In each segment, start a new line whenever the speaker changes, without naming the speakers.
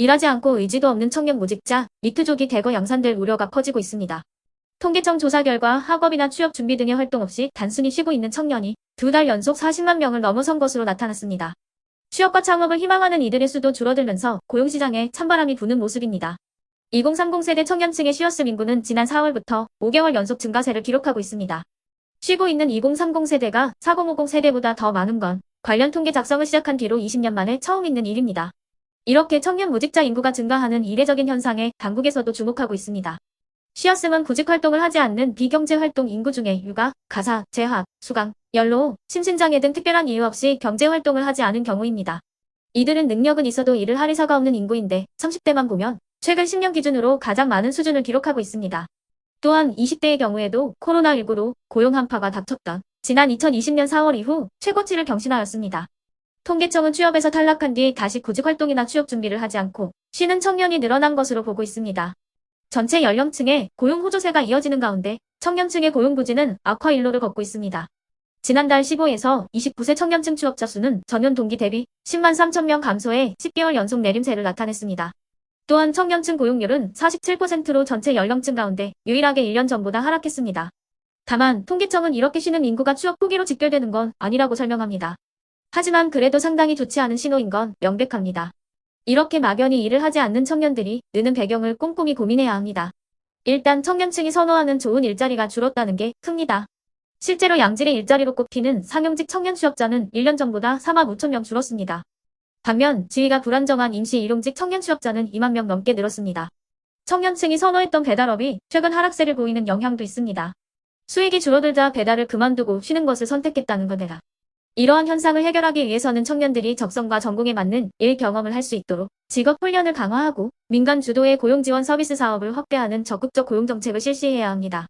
일하지 않고 의지도 없는 청년 무직자, 니트족이 대거 양산될 우려가 커지고 있습니다. 통계청 조사 결과 학업이나 취업 준비 등의 활동 없이 단순히 쉬고 있는 청년이 2달 연속 40만 명을 넘어선 것으로 나타났습니다. 취업과 창업을 희망하는 이들의 수도 줄어들면서 고용시장에 찬바람이 부는 모습입니다. 2030 세대 청년층의 쉬었음 인구는 지난 4월부터 5개월 연속 증가세를 기록하고 있습니다. 쉬고 있는 2030 세대가 4050 세대보다 더 많은 건 관련 통계 작성을 시작한 뒤로 20년 만에 처음 있는 일입니다. 이렇게 청년 무직자 인구가 증가하는 이례적인 현상에 당국에서도 주목하고 있습니다. 쉬었음은 구직 활동을 하지 않는 비경제 활동 인구 중에 육아, 가사, 재학, 수강, 연로, 심신장애 등 특별한 이유 없이 경제 활동을 하지 않은 경우입니다. 이들은 능력은 있어도 일을 할 의사가 없는 인구인데 30대만 보면 최근 10년 기준으로 가장 많은 수준을 기록하고 있습니다. 또한 20대의 경우에도 코로나19로 고용 한파가 닥쳤던 지난 2020년 4월 이후 최고치를 경신하였습니다. 통계청은 취업에서 탈락한 뒤 다시 구직 활동이나 취업 준비를 하지 않고 쉬는 청년이 늘어난 것으로 보고 있습니다. 전체 연령층의 고용 호조세가 이어지는 가운데 청년층의 고용 부진은 악화 일로를 걷고 있습니다. 지난달 15에서 29세 청년층 취업자 수는 전년 동기 대비 10만 3천 명 감소해 10개월 연속 내림세를 나타냈습니다. 또한 청년층 고용률은 47%로 전체 연령층 가운데 유일하게 1년 전보다 하락했습니다. 다만 통계청은 이렇게 쉬는 인구가 취업 포기로 직결되는 건 아니라고 설명합니다. 하지만 그래도 상당히 좋지 않은 신호인 건 명백합니다. 이렇게 막연히 일을 하지 않는 청년들이 느는 배경을 꼼꼼히 고민해야 합니다. 일단 청년층이 선호하는 좋은 일자리가 줄었다는 게 큽니다. 실제로 양질의 일자리로 꼽히는 상용직 청년 취업자는 1년 전보다 4만 5천 명 줄었습니다. 반면 지위가 불안정한 임시 일용직 청년 취업자는 2만 명 넘게 늘었습니다. 청년층이 선호했던 배달업이 최근 하락세를 보이는 영향도 있습니다. 수익이 줄어들자 배달을 그만두고 쉬는 것을 선택했다는 거네라. 이러한 현상을 해결하기 위해서는 청년들이 적성과 전공에 맞는 일 경험을 할 수 있도록 직업 훈련을 강화하고 민간 주도의 고용 지원 서비스 사업을 확대하는 적극적 고용 정책을 실시해야 합니다.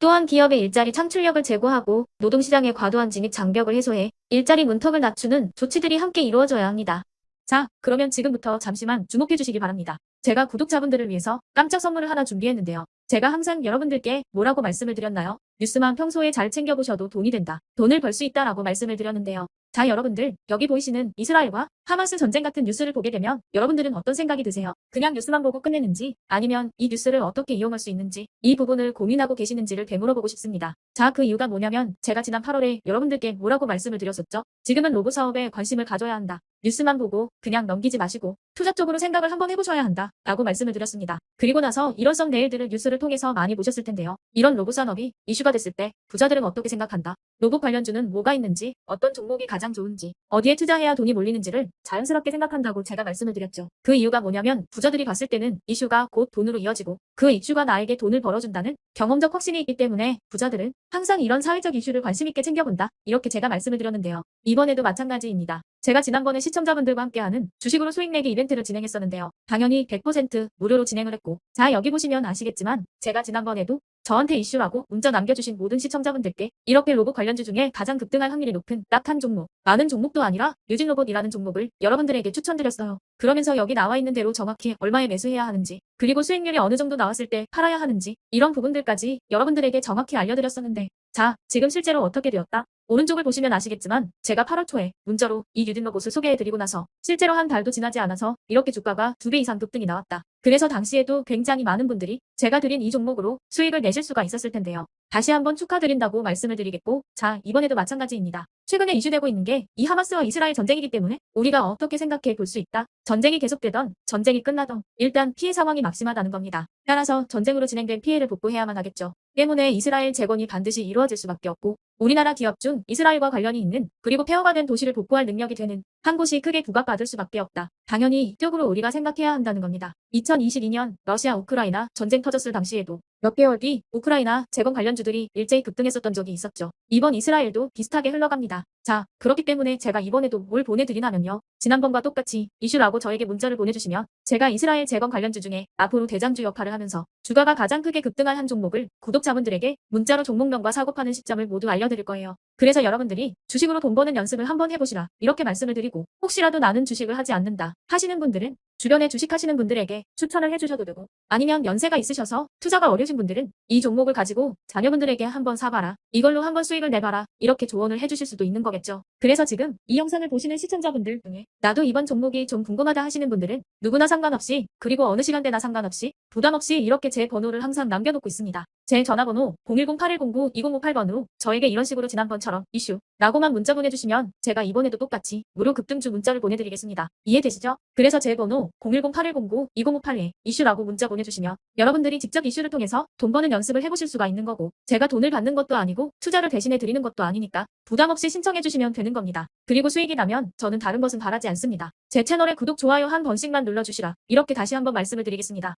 또한 기업의 일자리 창출력을 제고하고 노동시장의 과도한 진입 장벽을 해소해 일자리 문턱을 낮추는 조치들이 함께 이루어져야 합니다. 자, 그러면 지금부터 잠시만 주목해 주시기 바랍니다. 제가 구독자분들을 위해서 깜짝 선물을 하나 준비했는데요. 제가 항상 여러분들께 뭐라고 말씀을 드렸나요? 뉴스만 평소에 잘 챙겨보셔도 돈이 된다. 돈을 벌 수 있다라고 말씀을 드렸는데요. 자, 여러분들, 여기 보이시는 이스라엘과 하마스 전쟁 같은 뉴스를 보게 되면 여러분들은 어떤 생각이 드세요? 그냥 뉴스만 보고 끝내는지 아니면 이 뉴스를 어떻게 이용할 수 있는지 이 부분을 고민하고 계시는지를 되물어보고 싶습니다. 자, 그 이유가 뭐냐면 제가 지난 8월에 여러분들께 뭐라고 말씀을 드렸었죠? 지금은 로봇 사업에 관심을 가져야 한다. 뉴스만 보고 그냥 넘기지 마시고 투자적으로 생각을 한번 해보셔야 한다 라고 말씀을 드렸습니다. 그리고 나서 이런 썸 네일들을 뉴스를 통해서 많이 보셨을 텐데요. 이런 로봇 산업이 이슈가 됐을 때 부자들은 어떻게 생각한다? 로봇 관련주는 뭐가 있는지, 어떤 종목이 가장 좋은지, 어디에 투자해야 돈이 몰리는지를 자연스럽게 생각한다고 제가 말씀을 드렸죠. 그 이유가 뭐냐면 부자들이 봤을 때는 이슈가 곧 돈으로 이어지고 그 이슈가 나에게 돈을 벌어준다는 경험적 확신이 있기 때문에 부자들은 항상 이런 사회적 이슈를 관심 있게 챙겨본다. 이렇게 제가 말씀을 드렸는데요. 이번에도 마찬가지입니다. 제가 지난번에 시청자분들과 함께하는 주식으로 수익 내기 이벤트를 진행했었는데요. 당연히 100% 무료로 진행을 했고, 자, 여기 보시면 아시겠지만 제가 지난번에도 저한테 이슈라고 문자 남겨주신 모든 시청자분들께 이렇게 로봇 관련주 중에 가장 급등할 확률이 높은 딱 한 종목, 많은 종목도 아니라 유진로봇이라는 종목을 여러분들에게 추천드렸어요. 그러면서 여기 나와 있는 대로 정확히 얼마에 매수해야 하는지, 그리고 수익률이 어느 정도 나왔을 때 팔아야 하는지 이런 부분들까지 여러분들에게 정확히 알려드렸었는데, 자, 지금 실제로 어떻게 되었다? 오른쪽을 보시면 아시겠지만 제가 8월 초에 문자로 이 뉴진로봇을 소개해드리고 나서 실제로 한 달도 지나지 않아서 이렇게 주가가 2배 이상 급등이 나왔다. 그래서 당시에도 굉장히 많은 분들이 제가 드린 이 종목으로 수익을 내실 수가 있었을 텐데요. 다시 한번 축하드린다고 말씀을 드리겠고, 자, 이번에도 마찬가지입니다. 최근에 이슈되고 있는 게 이 하마스와 이스라엘 전쟁이기 때문에 우리가 어떻게 생각해 볼 수 있다. 전쟁이 계속되던 전쟁이 끝나던 일단 피해 상황이 막심하다는 겁니다. 따라서 전쟁으로 진행된 피해를 복구해야만 하겠죠. 때문에 이스라엘 재건이 반드시 이루어질 수밖에 없고 우리나라 기업 중 이스라엘과 관련이 있는 그리고 폐허가 된 도시를 복구할 능력이 되는 한 곳이 크게 부각받을 수밖에 없다. 당연히 이쪽으로 우리가 생각해야 한다는 겁니다. 2022년 러시아 우크라이나 전쟁 터졌을 당시에도 몇 개월 뒤 우크라이나 재건 관련주들이 일제히 급등했었던 적이 있었죠. 이번 이스라엘도 비슷하게 흘러갑니다. 자, 그렇기 때문에 제가 이번에도 뭘 보내드리냐면요. 지난번과 똑같이 이슈라고 저에게 문자를 보내주시면 제가 이스라엘 재건 관련주 중에 앞으로 대장주 역할을 하면서 주가가 가장 크게 급등할 한 종목을 구독자분들에게 문자로 종목명과 사고파는 시점을 모두 알려드릴 거예요. 그래서 여러분들이 주식으로 돈 버는 연습을 한번 해보시라 이렇게 말씀을 드리고, 혹시라도 나는 주식을 하지 않는다 하시는 분들은 주변에 주식하시는 분들에게 추천을 해주셔도 되고, 아니면 연세가 있으셔서 투자가 어려우신 분들은 이 종목을 가지고 자녀분들에게 한번 사봐라, 이걸로 한번 수익을 내봐라 이렇게 조언을 해주실 수도 있는 거예요. 거겠죠. 그래서 지금 이 영상을 보시는 시청자분들 중에 나도 이번 종목이 좀 궁금하다 하시는 분들은 누구나 상관없이 그리고 어느 시간대나 상관없이 부담 없이 이렇게 제 번호를 항상 남겨놓고 있습니다. 제 전화번호 010-8109-2058번으로 저에게 이런 식으로 지난번처럼 이슈라고만 문자 보내주시면 제가 이번에도 똑같이 무료 급등주 문자를 보내드리겠습니다. 이해되시죠? 그래서 제 번호 010-8109-2058에 이슈라고 문자 보내주시면 여러분들이 직접 이슈를 통해서 돈 버는 연습을 해보실 수가 있는 거고 제가 돈을 받는 것도 아니고 투자를 대신해 드리는 것도 아니니까 부담 없이 신청해 주시면 되는 겁니다. 그리고 수익이 나면 저는 다른 것은 바라지 않습니다. 제 채널에 구독, 좋아요 한 번씩만 눌러주시라. 이렇게 다시 한번 말씀을 드리겠습니다.